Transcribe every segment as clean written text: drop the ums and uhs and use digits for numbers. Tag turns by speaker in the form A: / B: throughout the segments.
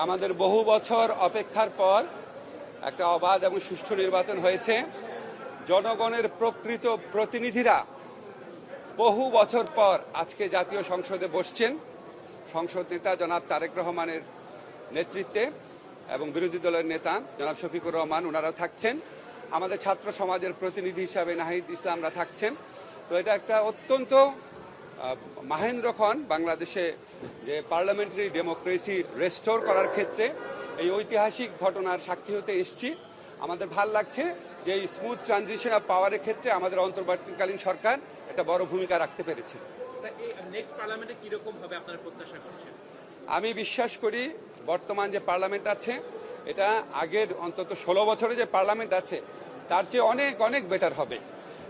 A: আমাদের বহু বছর অপেক্ষার পর একটা অবাধ এবং সুষ্ঠু নির্বাচন হয়েছে। জনগণের প্রকৃত প্রতিনিধিরা বহু বছর পর আজকে জাতীয় সংসদে বসছেন। সংসদ নেতা জনাব তারেক রহমানের নেতৃত্বে এবং বিরোধী দলের নেতা জনাব শফিকুর রহমান ওনারা থাকছেন। আমাদের ছাত্র সমাজের প্রতিনিধি হিসাবে নাহিদ ইসলামরা থাকছেন। তো এটা একটা অত্যন্ত মাহেন্দ্রক্ষণ বাংলাদেশে যে পার্লামেন্টারি ডেমোক্রেসি রেস্টোর করার ক্ষেত্রে এই ঐতিহাসিক ঘটনার সাক্ষী হতে এসেছি। আমাদের ভাল লাগছে যে এই স্মুথ ট্রানজিশন অফ পাওয়ারের ক্ষেত্রে আমাদের অন্তর্বর্তীকালীন সরকার একটা বড় ভূমিকা রাখতে পেরেছে। আমি বিশ্বাস করি বর্তমান যে পার্লামেন্ট আছে এটা আগের অন্তত 16 বছরে যে পার্লামেন্ট আছে তার চেয়ে অনেক অনেক বেটার হবে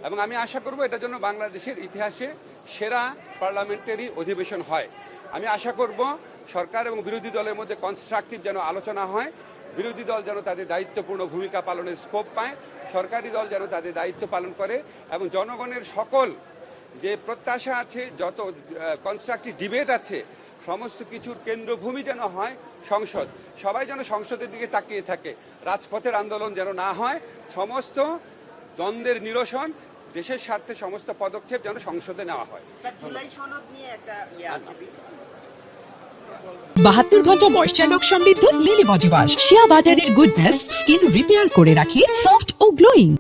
A: এবং আমি আশা করব এটার জন্য বাংলাদেশের ইতিহাসে সেরা পার্লামেন্টারি অধিবেশন হয়। আমি আশা করব সরকার এবং বিরোধী দলের মধ্যে কনস্ট্রাকটিভ যেন আলোচনা হয়, বিরোধী দল যেন তাদের দায়িত্বপূর্ণ ভূমিকা পালনের স্কোপ পায়, সরকারি দল যেন তাদের দায়িত্ব পালন করে এবং জনগণের সকল যে প্রত্যাশা আছে, যত কনস্ট্রাকটিভ ডিবেট আছে, সমস্ত কিছুর কেন্দ্রভূমি যেন হয় সংসদ। সবাই যেন সংসদের দিকে তাকিয়ে থাকে, রাজপথের আন্দোলন যেন না হয়, সমস্ত দ্বন্দ্বের নিরসন, দেশের স্বার্থে সমস্ত পদক্ষেপ যেন সংসদে নেওয়া হয়।
B: 72 ঘন্টা ময়েশ্চার লক সমৃদ্ধ লিলি বডি ওয়াশ, শিয়া বাটারের গুডনেস স্কিন রিপেয়ার করে রাখে সফট ও গ্লোয়িং।